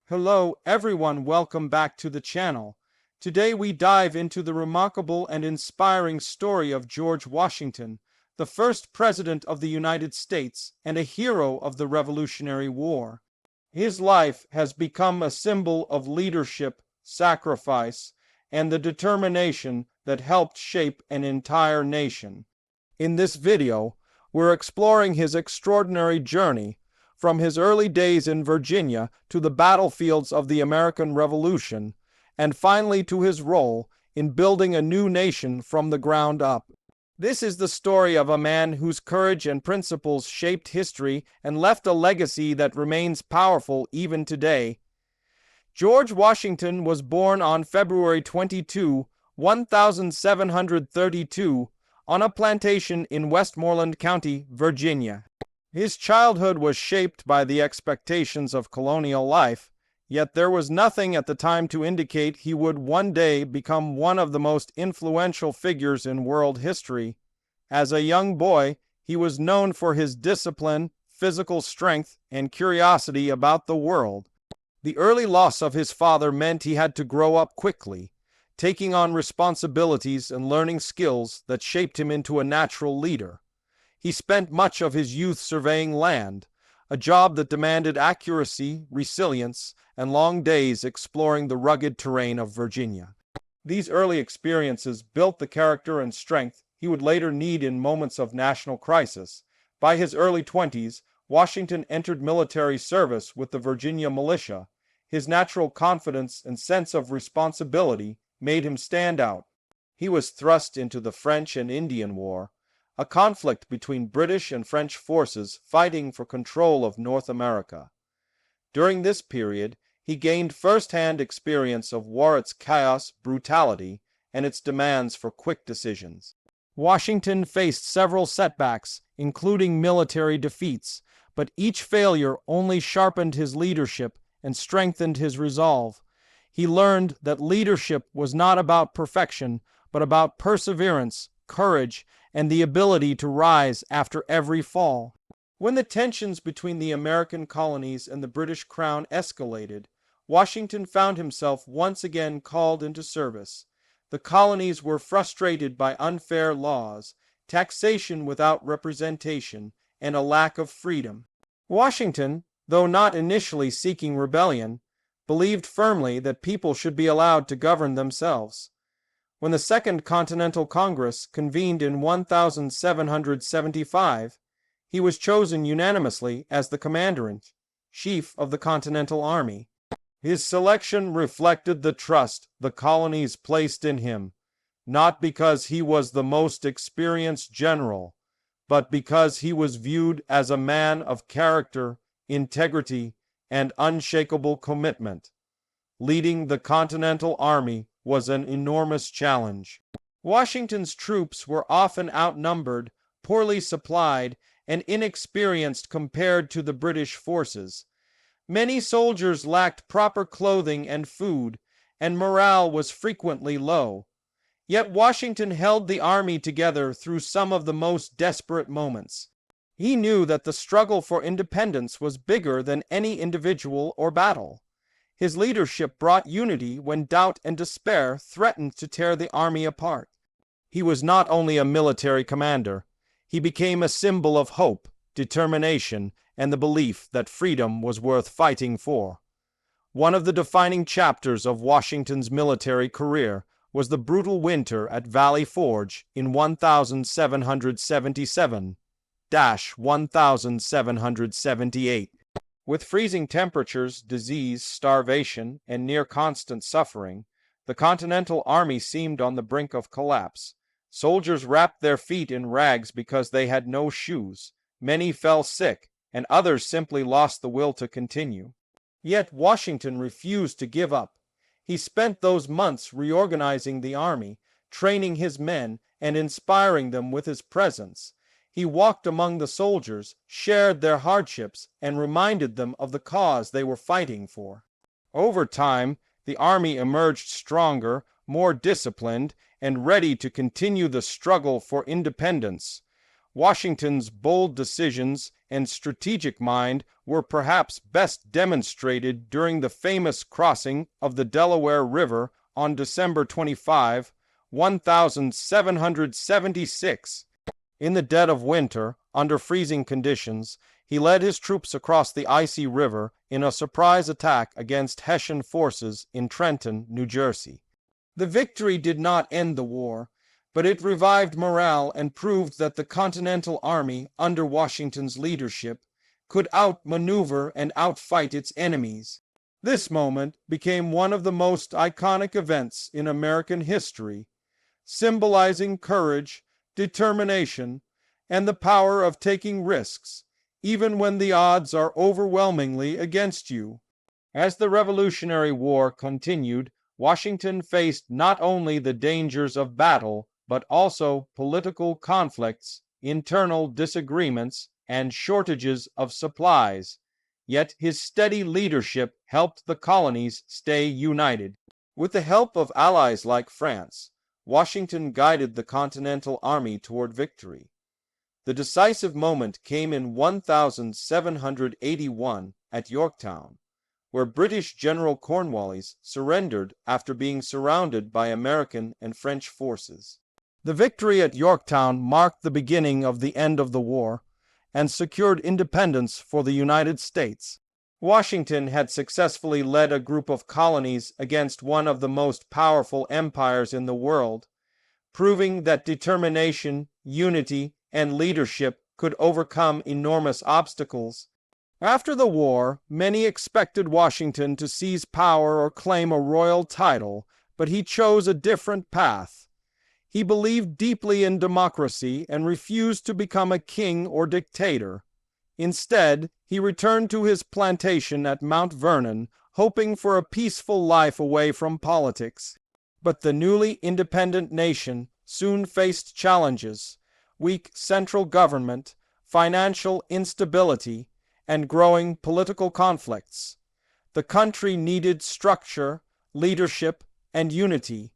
Hello everyone, welcome back to the channel. Today we dive into the remarkable and inspiring story of George Washington, the first president of the United States and a hero of the Revolutionary War. His life has become a symbol of leadership, sacrifice, and the determination that helped shape an entire nation. In this video, we're exploring his extraordinary journey from his early days in Virginia to the battlefields of the American Revolution, and finally to his role in building a new nation from the ground up. This is the story of a man whose courage and principles shaped history and left a legacy that remains powerful even today. George Washington was born on February 22, 1732, on a plantation in Westmoreland County, Virginia. His childhood was shaped by the expectations of colonial life, yet there was nothing at the time to indicate he would one day become one of the most influential figures in world history. As a young boy, he was known for his discipline, physical strength, and curiosity about the world. The early loss of his father meant he had to grow up quickly, taking on responsibilities and learning skills that shaped him into a natural leader. He spent much of his youth surveying land, a job that demanded accuracy, resilience, and long days exploring the rugged terrain of Virginia. These early experiences built the character and strength he would later need in moments of national crisis. By his early 20s, Washington entered military service with the Virginia militia. His natural confidence and sense of responsibility made him stand out. He was thrust into the French and Indian War, a conflict between British and French forces fighting for control of North America. During this period, he gained first-hand experience of war, its chaos, brutality, and its demands for quick decisions. Washington faced several setbacks, including military defeats, but each failure only sharpened his leadership and strengthened his resolve. He learned that leadership was not about perfection, but about perseverance, courage, and the ability to rise after every fall. When the tensions between the American colonies and the British Crown escalated, Washington found himself once again called into service. The colonies were frustrated by unfair laws, taxation without representation, and a lack of freedom. Washington, though not initially seeking rebellion, believed firmly that people should be allowed to govern themselves. When the Second Continental Congress convened in 1775, he was chosen unanimously as the commander-in-chief of the Continental Army. His selection reflected the trust the colonies placed in him, not because he was the most experienced general, but because he was viewed as a man of character, integrity, and unshakable commitment. Leading the Continental Army was an enormous challenge. Washington's troops were often outnumbered, poorly supplied, and inexperienced compared to the British forces. Many soldiers lacked proper clothing and food, and morale was frequently low. Yet Washington held the army together through some of the most desperate moments. He knew that the struggle for independence was bigger than any individual or battle. His leadership brought unity when doubt and despair threatened to tear the army apart. He was not only a military commander, he became a symbol of hope, determination, and the belief that freedom was worth fighting for. One of the defining chapters of Washington's military career was the brutal winter at Valley Forge in 1777-1778. With freezing temperatures, disease, starvation, and near-constant suffering, the Continental Army seemed on the brink of collapse. Soldiers wrapped their feet in rags because they had no shoes. Many fell sick, and others simply lost the will to continue. Yet Washington refused to give up. He spent those months reorganizing the army, training his men, and inspiring them with his presence. He walked among the soldiers, shared their hardships, and reminded them of the cause they were fighting for. Over time, the army emerged stronger, more disciplined, and ready to continue the struggle for independence. Washington's bold decisions and strategic mind were perhaps best demonstrated during the famous crossing of the Delaware River on December 25, 1776. In the dead of winter, under freezing conditions, he led his troops across the icy river in a surprise attack against Hessian forces in Trenton, New Jersey. The victory did not end the war, but it revived morale and proved that the Continental Army, under Washington's leadership, could outmaneuver and outfight its enemies. This moment became one of the most iconic events in American history, symbolizing courage, determination, and the power of taking risks, even when the odds are overwhelmingly against you. As the Revolutionary War continued, Washington faced not only the dangers of battle, but also political conflicts, internal disagreements, and shortages of supplies. Yet his steady leadership helped the colonies stay united. With the help of allies like France, Washington guided the Continental Army toward victory. The decisive moment came in 1781 at Yorktown, where British General Cornwallis surrendered after being surrounded by American and French forces. The victory at Yorktown marked the beginning of the end of the war and secured independence for the United States. Washington had successfully led a group of colonies against one of the most powerful empires in the world, proving that determination, unity, and leadership could overcome enormous obstacles. After the war, many expected Washington to seize power or claim a royal title, but he chose a different path. He believed deeply in democracy and refused to become a king or dictator. Instead, he returned to his plantation at Mount Vernon, hoping for a peaceful life away from politics. But the newly independent nation soon faced challenges: weak central government, financial instability, and growing political conflicts. The country needed structure, leadership, and unity.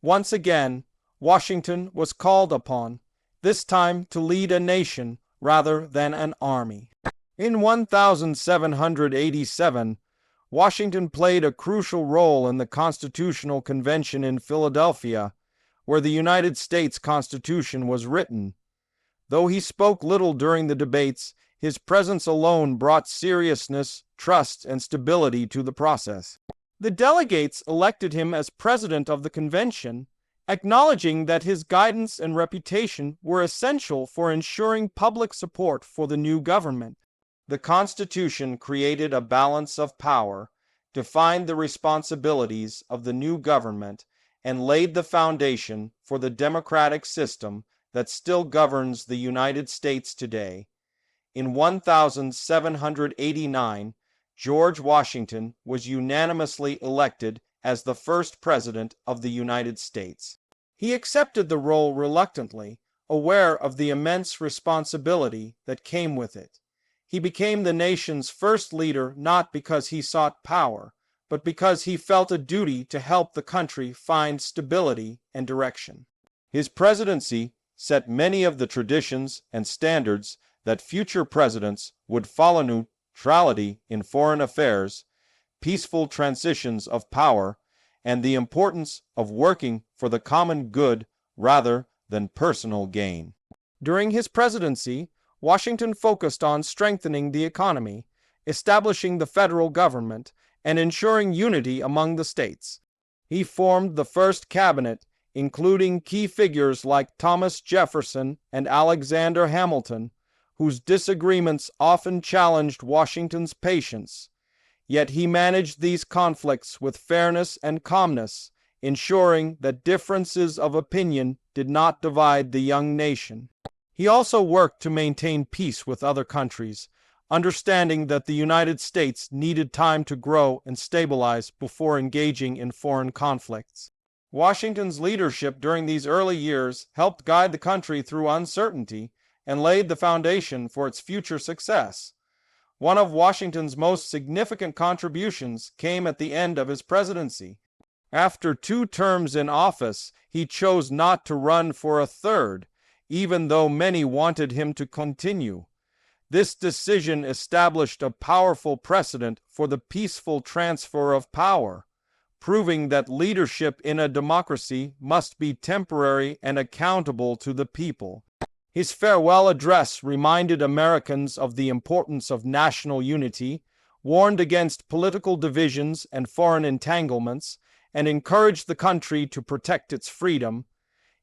Once again, Washington was called upon, this time to lead a nation rather than an army. In 1787, Washington played a crucial role in the Constitutional Convention in Philadelphia, where the United States Constitution was written. Though he spoke little during the debates, his presence alone brought seriousness, trust, and stability to the process. The delegates elected him as president of the convention, acknowledging that his guidance and reputation were essential for ensuring public support for the new government. The Constitution created a balance of power, defined the responsibilities of the new government, and laid the foundation for the democratic system that still governs the United States today. In 1789, George Washington was unanimously elected as the first president of the United States. He accepted the role reluctantly, aware of the immense responsibility that came with it. He became the nation's first leader not because he sought power, but because he felt a duty to help the country find stability and direction. His presidency set many of the traditions and standards that future presidents would follow: neutrality in foreign affairs, peaceful transitions of power, and the importance of working for the common good rather than personal gain. During his presidency, Washington focused on strengthening the economy, establishing the federal government, and ensuring unity among the states. He formed the first cabinet, including key figures like Thomas Jefferson and Alexander Hamilton, whose disagreements often challenged Washington's patience. Yet he managed these conflicts with fairness and calmness, ensuring that differences of opinion did not divide the young nation. He also worked to maintain peace with other countries, understanding that the United States needed time to grow and stabilize before engaging in foreign conflicts. Washington's leadership during these early years helped guide the country through uncertainty and laid the foundation for its future success. One of Washington's most significant contributions came at the end of his presidency. After 2 terms in office, he chose not to run for a third, even though many wanted him to continue. This decision established a powerful precedent for the peaceful transfer of power, proving that leadership in a democracy must be temporary and accountable to the people. His farewell address reminded Americans of the importance of national unity, warned against political divisions and foreign entanglements, and encouraged the country to protect its freedom.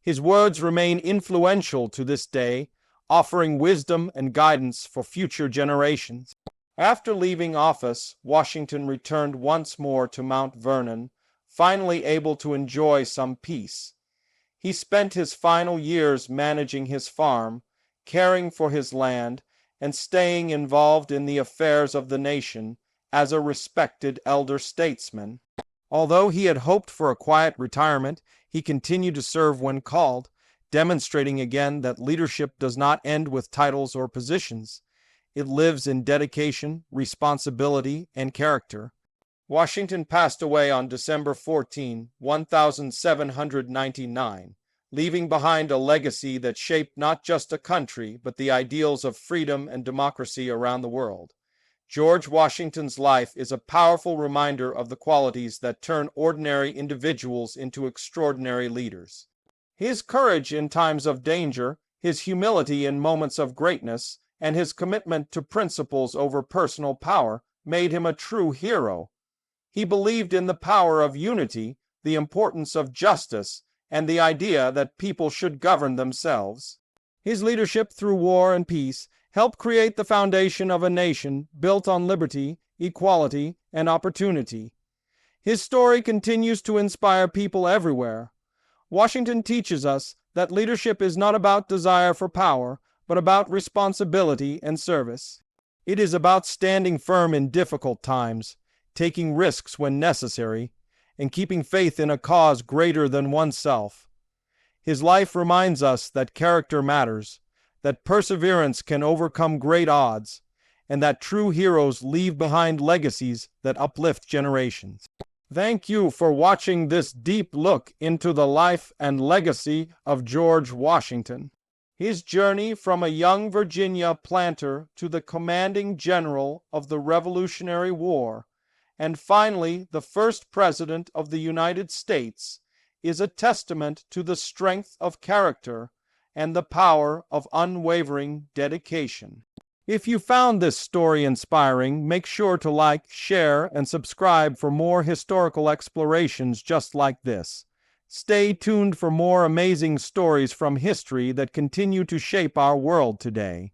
His words remain influential to this day, offering wisdom and guidance for future generations. After leaving office, Washington returned once more to Mount Vernon, finally able to enjoy some peace. He spent his final years managing his farm, caring for his land, and staying involved in the affairs of the nation as a respected elder statesman. Although he had hoped for a quiet retirement, he continued to serve when called, demonstrating again that leadership does not end with titles or positions. It lives in dedication, responsibility, and character. Washington passed away on December 14, 1799, leaving behind a legacy that shaped not just a country, but the ideals of freedom and democracy around the world. George Washington's life is a powerful reminder of the qualities that turn ordinary individuals into extraordinary leaders. His courage in times of danger, his humility in moments of greatness, and his commitment to principles over personal power made him a true hero. He believed in the power of unity, the importance of justice, and the idea that people should govern themselves. His leadership through war and peace helped create the foundation of a nation built on liberty, equality, and opportunity. His story continues to inspire people everywhere. Washington teaches us that leadership is not about desire for power, but about responsibility and service. It is about standing firm in difficult times, taking risks when necessary, and keeping faith in a cause greater than oneself. His life reminds us that character matters, that perseverance can overcome great odds, and that true heroes leave behind legacies that uplift generations. Thank you for watching this deep look into the life and legacy of George Washington. His journey from a young Virginia planter to the commanding general of the Revolutionary War, and finally the first president of the United States, is a testament to the strength of character and the power of unwavering dedication. If you found this story inspiring, make sure to like, share, and subscribe for more historical explorations just like this. Stay tuned for more amazing stories from history that continue to shape our world today.